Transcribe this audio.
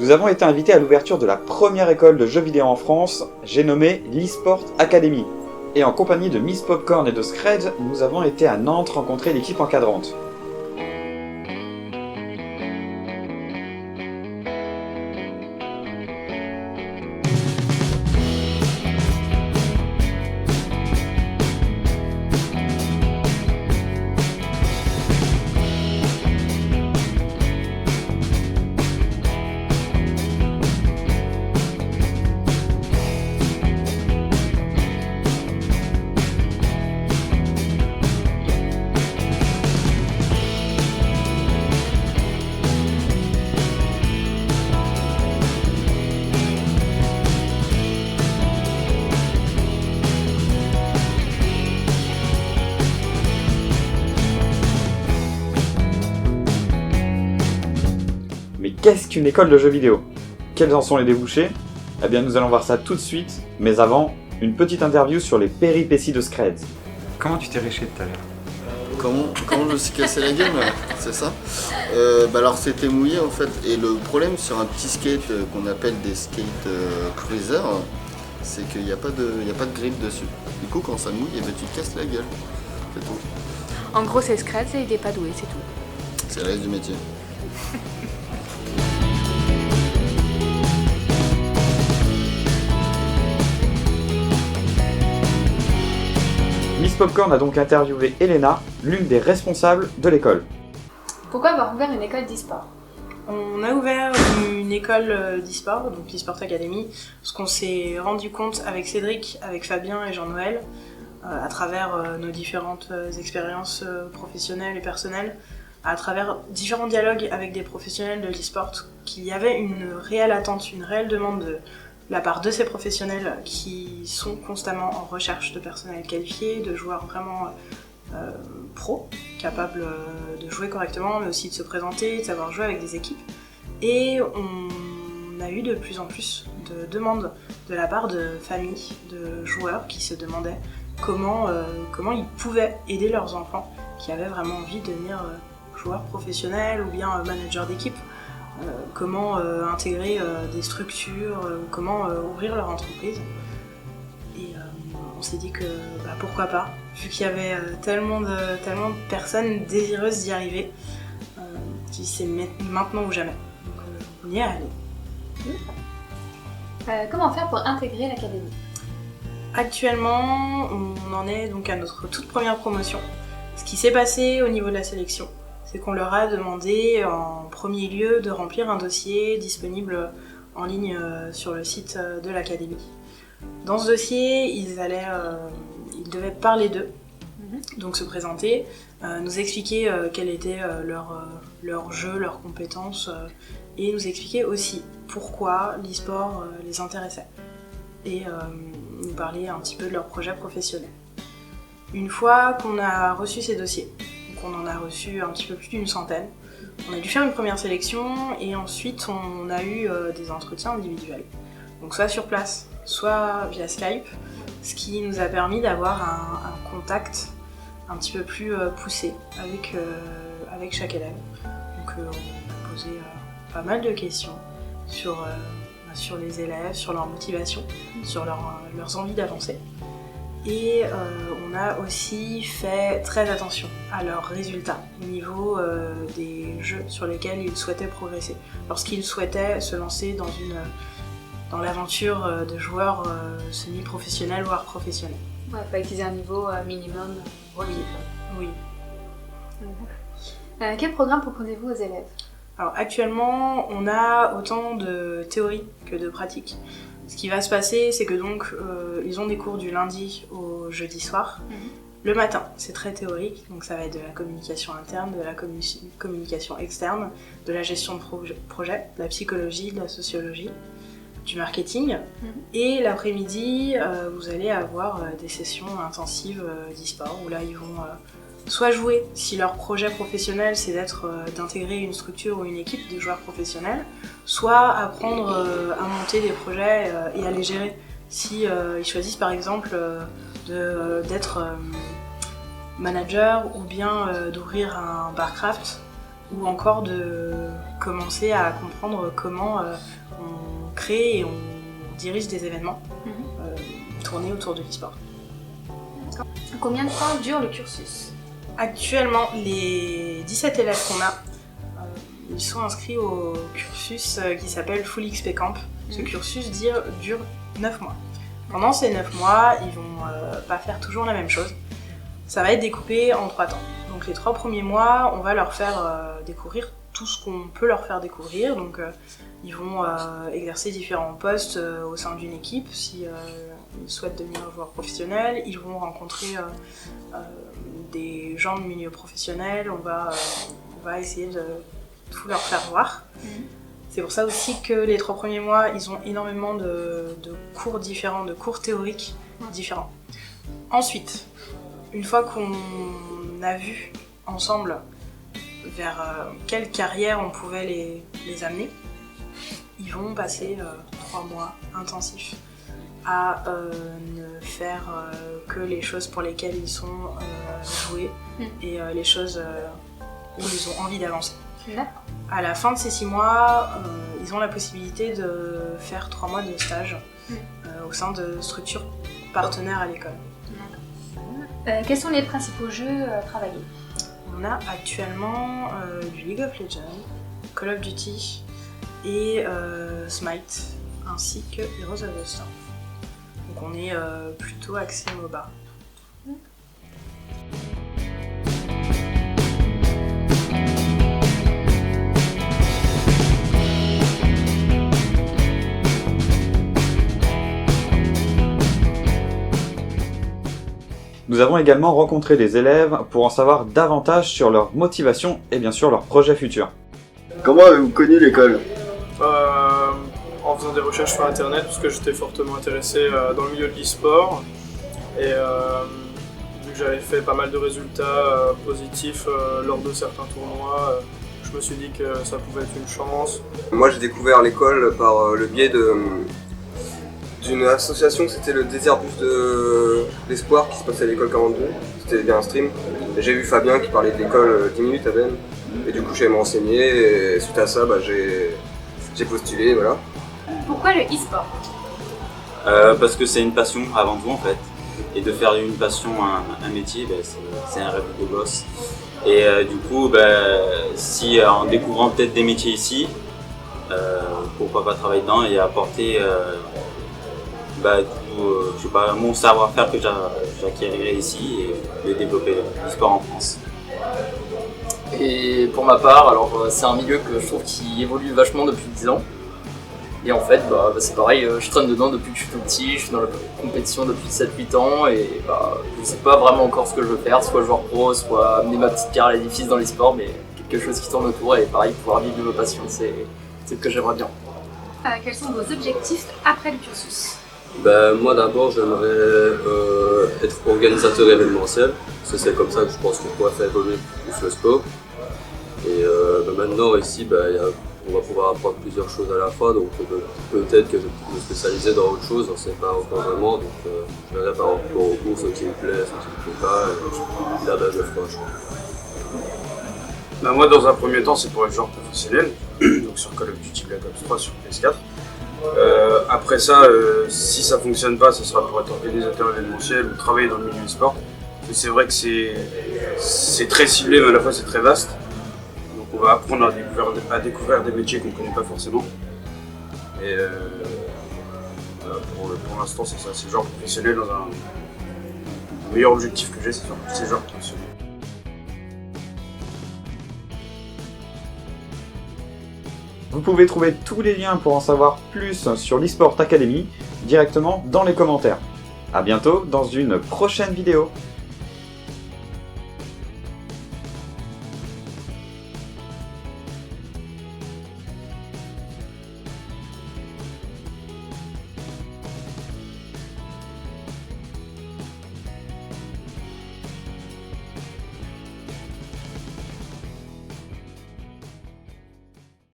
Nous avons été invités à l'ouverture de la première école de jeux vidéo en France, j'ai nommé l'eSport Academy. Et en compagnie de Miss Popcorn et de Scred, nous avons été à Nantes rencontrer l'équipe encadrante. Mais qu'est-ce qu'une école de jeux vidéo? Quels en sont les débouchés? Eh bien nous allons voir ça tout de suite, mais avant, une petite interview sur les péripéties de Scred. Comment tu t'es réché tout à l'heure? Comment je me suis cassé la gueule, c'est ça? Alors c'était mouillé en fait, et le problème sur un petit skate qu'on appelle des skate cruiser, c'est qu'il n'y a pas de grip dessus. Du coup quand ça mouille, tu te casses la gueule, c'est tout. En gros c'est Scred et il n'est pas doué, c'est tout. C'est le reste du métier. Miss Popcorn a donc interviewé Elena, l'une des responsables de l'école. Pourquoi avoir ouvert une école d'e-sport? On a ouvert une école d'e-sport, donc l'eSport Academy, parce qu'on s'est rendu compte avec Cédric, avec Fabien et Jean-Noël, à travers nos différentes expériences professionnelles et personnelles, à travers différents dialogues avec des professionnels de l'e-sport, qu'il y avait une réelle attente, une réelle demande de la part de ces professionnels qui sont constamment en recherche de personnel qualifié, de joueurs vraiment pros, capables de jouer correctement, mais aussi de se présenter, de savoir jouer avec des équipes. Et on a eu de plus en plus de demandes de la part de familles, de joueurs qui se demandaient comment ils pouvaient aider leurs enfants qui avaient vraiment envie de devenir joueurs professionnels ou bien managers d'équipe. Comment intégrer des structures, comment ouvrir leur entreprise. Et on s'est dit que pourquoi pas, vu qu'il y avait tellement de personnes désireuses d'y arriver, c'est maintenant ou jamais. Donc on y est allé. Comment faire pour intégrer l'académie? Actuellement, on en est donc à notre toute première promotion. Ce qui s'est passé au niveau de la sélection, c'est qu'on leur a demandé en premier lieu de remplir un dossier disponible en ligne sur le site de l'académie. Dans ce dossier, ils devaient parler d'eux, donc se présenter, nous expliquer quel était leur jeu, leurs compétences, et nous expliquer aussi pourquoi l'e-sport les intéressait, et nous parler un petit peu de leur projet professionnel. Une fois qu'on a reçu ces dossiers, on en a reçu un petit peu plus d'une centaine. On a dû faire une première sélection et ensuite on a eu des entretiens individuels. Donc soit sur place, soit via Skype, ce qui nous a permis d'avoir un contact un petit peu plus poussé avec chaque élève. Donc on a posé pas mal de questions sur les élèves, sur leur motivation, sur leurs envies d'avancer. Et on a aussi fait très attention à leurs résultats au niveau des jeux sur lesquels ils souhaitaient progresser. Lorsqu'ils souhaitaient se lancer dans l'aventure de joueurs semi-professionnels voire professionnels. Ouais, pas utiliser un niveau minimum requis. Oui. Quel programme proposez-vous aux élèves? Alors actuellement, on a autant de théorie que de pratique. Ce qui va se passer, c'est que donc ils ont des cours du lundi au jeudi soir. Le matin, c'est très théorique, donc ça va être de la communication interne, de la communication externe, de la gestion de projet, de la psychologie, de la sociologie, du marketing. Et l'après-midi, vous allez avoir des sessions intensives d'e-sport où là ils vont soit jouer si leur projet professionnel c'est d'intégrer une structure ou une équipe de joueurs professionnels, soit apprendre à monter des projets et à les gérer. Si ils choisissent par exemple d'être manager ou bien d'ouvrir un barcraft, ou encore de commencer à comprendre comment on crée et on dirige des événements tournés autour de l'e-sport. Combien de temps dure le cursus? Actuellement, les 17 élèves qu'on a, ils sont inscrits au cursus qui s'appelle Full XP Camp. Ce cursus dure 9 mois. Pendant ces 9 mois, ils vont pas faire toujours la même chose. Ça va être découpé en 3 temps. Donc les 3 premiers mois, on va leur faire découvrir tout ce qu'on peut leur faire découvrir. Donc ils vont exercer différents postes au sein d'une équipe si ils souhaitent devenir joueurs professionnels. Ils vont rencontrer des gens du milieu professionnel. On va essayer de tout leur faire voir. C'est pour ça aussi que les 3 premiers mois, ils ont énormément de cours différents, de cours théoriques différents. Ensuite, une fois qu'on a vu ensemble vers quelle carrière on pouvait les amener, ils vont passer 3 mois intensifs à ne faire que les choses pour lesquelles ils sont joués et les choses où ils ont envie d'avancer. À la fin de ces 6 mois, ils ont la possibilité de faire 3 mois de stage au sein de structures partenaires à l'école. Quels sont les principaux jeux travaillés? On a actuellement du League of Legends, Call of Duty et Smite, ainsi que Heroes of the Storm. Donc on est plutôt axé MOBA. Nous avons également rencontré des élèves pour en savoir davantage sur leur motivation et bien sûr leurs projets futurs. Comment avez-vous connu l'école? En faisant des recherches sur internet, parce que j'étais fortement intéressé dans le milieu de l'e-sport. Et vu que j'avais fait pas mal de résultats positifs lors de certains tournois, je me suis dit que ça pouvait être une chance. Moi j'ai découvert l'école par le biais d'une association, c'était le désert bus de l'espoir qui se passait à l'école 42, c'était via un stream. J'ai vu Fabien qui parlait de l'école 10 minutes à peine, et du coup je suis allé me renseigner, et suite à ça j'ai postulé, voilà. Pourquoi le e-sport? Parce que c'est une passion avant tout en fait, et de faire une passion un métier, c'est un rêve de gosse. Et du coup, si en découvrant peut-être des métiers ici, pourquoi pas travailler dedans et apporter je sais pas, mon savoir-faire que j'acquérirai ici et de développer l'e-sport en France. Et pour ma part, alors c'est un milieu que je trouve qui évolue vachement depuis 10 ans. Et en fait, c'est pareil, je traîne dedans depuis que je suis tout petit, je suis dans la compétition depuis 7-8 ans et je sais pas vraiment encore ce que je veux faire, soit joueur pro, soit amener ma petite pierre à l'édifice dans l'e-sport, mais quelque chose qui tourne autour et pareil, pouvoir vivre de ma passion, c'est ce que j'aimerais bien. Quels sont vos objectifs après le cursus? Moi d'abord j'aimerais être organisateur événementiel, c'est comme ça que je pense qu'on pourrait faire évoluer plus le sport. Et maintenant ici on va pouvoir apprendre plusieurs choses à la fois, donc peut-être que je vais me spécialiser dans autre chose, on ne sait pas encore vraiment, donc je verrai par rapport aux cours ce qui me plaît, ce qui me plaît pas, et là je ferai un choix. Moi dans un premier temps c'est pour être joueur professionnel, donc sur Call of Duty Black Ops 3 sur PS4. Après ça, si ça fonctionne pas, ce sera pour être organisateur événementiel ou travailler dans le milieu e-sport. C'est vrai que c'est très ciblé, mais à la fois c'est très vaste. Donc on va apprendre à découvrir des métiers qu'on ne connaît pas forcément. Et pour l'instant c'est ça, c'est le genre professionnel dans un... Le meilleur objectif que j'ai, c'est le genre professionnel. Vous pouvez trouver tous les liens pour en savoir plus sur l'eSport Academy directement dans les commentaires. A bientôt dans une prochaine vidéo.